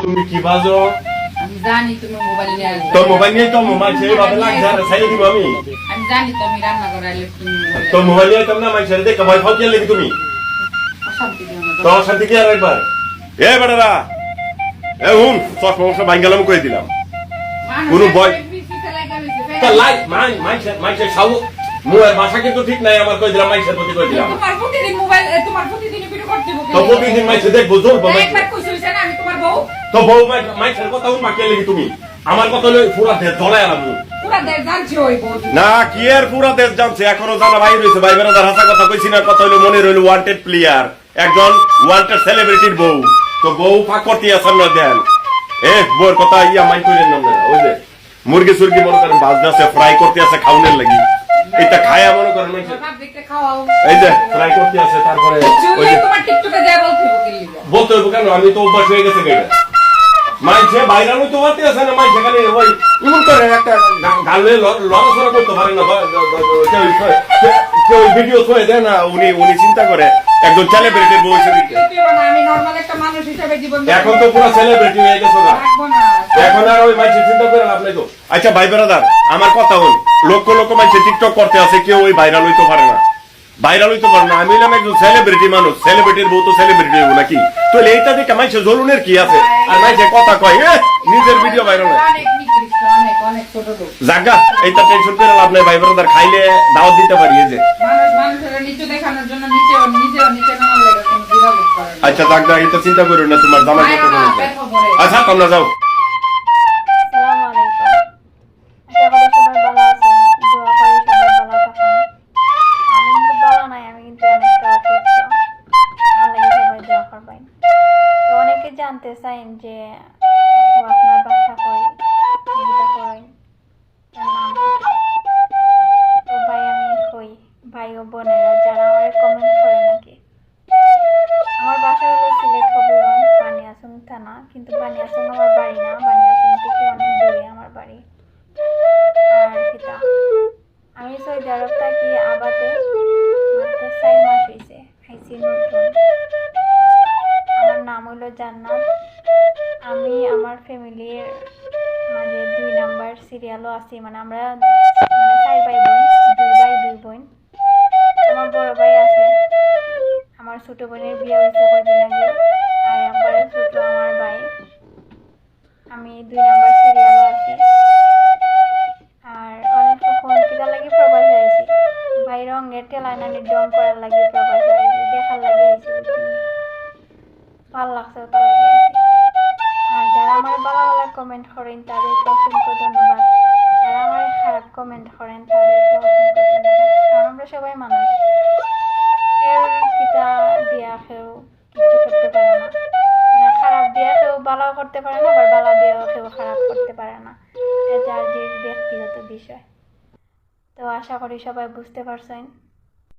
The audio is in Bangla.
তুমি কি বাজো? আমি জানি তুমি মোবাইল নিয়ে আসবে। তোর মোবাইল নিয়ে তো মোবাইল ছেড়ে বাবা লাগছে আর ছাইয়ে দিব আমি। আমি জানি তুমি রান্না করাইলে তুমি তোর মোবাইল নিয়ে তোমরা মাই ছেড়ে দেখে ভয় ফাও গেলে তুমি। অশান্তি দিও না। তো শান্তি কি আর একবার। এ বেটারা। এ হুন সব সমস্যা ভাঙ্গালাম কই দিলাম। কোনো ভয় তা লাইক মাই খাও মোবাইল ভাষা কিন্তু ঠিক নাই আমার কই দিলাম মাইছের প্রতি কই দিলাম। তোমার প্রতিদিন মোবাইল তোমার প্রতিদিন ভিডিও করতে হবে। তো প্রতিদিন মাইছে দেখবো জোর বাবা। একবার কইছিস না আমি তোমার বউ। তো বউ মাইছের কথা উন মাকে লাগি তুমি। আমার কথা লই পুরা দেশ জ্বলাই আলামু। পুরা দেশ জানছি ওই বউ। না কি এর পুরা দেশ জানছে এখনো জানা ভাই রইছে ভাই বেরাদার হাসা কথা কইছি না কথা হইলো মনে রইলো ওয়ান্টেড প্লেয়ার একজন ওয়ান্টেড সেলিব্রিটির বউ তো বউ ফাঁক করতে আছেন না দেন বউর কথা ইয়া মাইন্ড কইলেন না ওই যে মুরগি সুরগি মনে করেন ভাজতে আছে ফ্রাই করতে আছে খাওনের লাগি এটা খায়া মনে করেন মাইন্ড ভাব দেখতে খাওয়াও। এই যে ফ্রাই করতে আছে তারপরে ওই যে তোমার টিকটকে দেয়া বলতে হবে কি লিখো। বলতে হবে কেন আমি তো অভ্যাস হয়ে গেছে এটা মাইছে বাইরানো তো হতে আছে না মাইছে খালি ওই ইমন করে একটা গালে লড়াছড়া করতে পারে না কেউ ভিডিও ছয়ে দেয় না উনি চিন্তা করে একজন সেলিব্রিটির বউ হিসেবে আমি নরমাল একটা মানুষ হিসেবে জীবন এখন তো পুরো সেলিব্রিটি হয়ে গেছে না রাখবো না। এখন আর ওই মাইছে চিন্তা করে লাভ নাই তো আচ্ছা ভাই বেরাদার আমার কথা হল লক্ষ লক্ষ মাইছে টিকটক করতে আছে কেউ ওই ভাইরাল হইতে পারে না ভাইরাল হইতে পারে না আমি হলাম একজন সেলিব্রিটি মানুষ সেলিব্রিটির বউ তো সেলিব্রিটি হইব নাকি তো এইটা দেখে মাইছে জলুনের কি আছে আর মাইছে কথা কয় নিজের ভিডিও ভাইরাল হয় অনেক নিকৃষ্ট অনেক ছোট লোক। জাগা এইটা টেনশন করে লাভ নাই ভাই ব্রাদার খাইলে দাওয়াত দিতে পারি এই যে মানুষ মানুষের নিচে দেখানোর জন্য নিচে নামার লাগে কোনো দ্বিধাবোধ করে না। আচ্ছা জাগা এটা চিন্তা করো না তোমার জামাই কত না, বলছে ব্যথা করে। আচ্ছা তোমরা যাও আসসালামু আলাইকুম। আশা করি সবাই ভালো আছেন। দোয়া করি সবাই ভালো থাকুন। আমি কিন্তু ভালো নাই, আমি কিন্তু অনেকটা অসুস্থ। আমার লাগি সবাই দোয়া করবেন। তো অনেকে জানতে চান যে আপু আপনার বাসা কই, এটা কই, তার নাম কি? তো ভাই আমি কই, ভাই ও বোনেরা যারা আমার কমেন্ট করে নাকি। আমার বাসা হলো সিলেট হবিগঞ্জ বানিয়াচং থানা, কিন্তু বানিয়াচং আমার বাড়ি না, বানিয়াচং থেকে অনেক দূরে আমার বাড়ি। আর কিতা আমি সৌদি আরব থাকি আবাতে মাত্র 4 মাস হয়েছে, খাইছি নতুন। আমার নাম হলো জান্নাত। আমি আমার ফ্যামিলির মাঝে 2 নাম্বার সিরিয়ালও আছি, মানে আমরা 4 ভাই বোন, 2 ভাই 2 বোন। আমার বড় ভাই আছে, আমার ছোট বোনের বিয়ে হয়েছে কয়দিন আগে, আর একবারে ছোট আমার ভাই। আমি 2 নাম্বার সিরিয়ালও আছি। আর অনেক কখন কিতা লাগি প্রবাস আইছি, ভাই রঙের টেলায় নানি ডং করার লাগি প্রবাস আইছি, দেখার লাগে আইছি, ভাল লাগছে তার লাগে আইছি। আর যারা আমার ভালো ভালো কমেন্ট করেন তাদেরকে অসংখ্য ধন্যবাদ, যারা আমার খারাপ কমেন্ট করেন তাদেরকে অসংখ্য ধন্যবাদ, কারণ আমরা সবাই মানুষ। কেউ কিতা দিয়া কেউ কিছু করতে পারে না, মানে খারাপ দিয়া কেউ ভালো করতে পারে না, আবার ভালো দিয়েও কেউ খারাপ করতে পারে না, এটা যে ব্যক্তিগত বিষয়। তো আশা করি সবাই বুঝতে পারছেন।